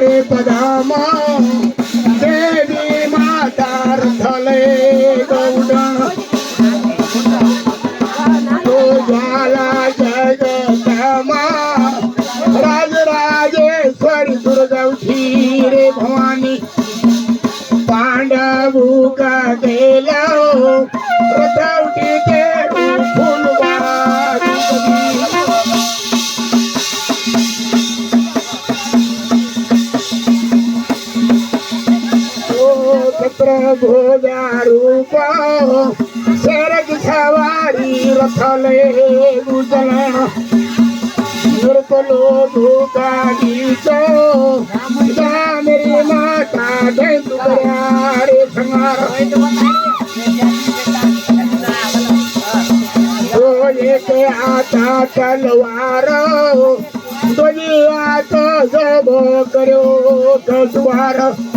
रे पदामा देवी माता रथले गौडण तो ज्वाला जगदमा राजराजेश्वरी दुर्गवती रे भवानी पांडवू का गेला रथवटी के फुलबारी प्रभोजा रूप शरद सवारी रथले गुजरण नृपलो धूका गीतो मेरी माता जय रे संगार के आता तलवार दोजी आत जब करो दसवार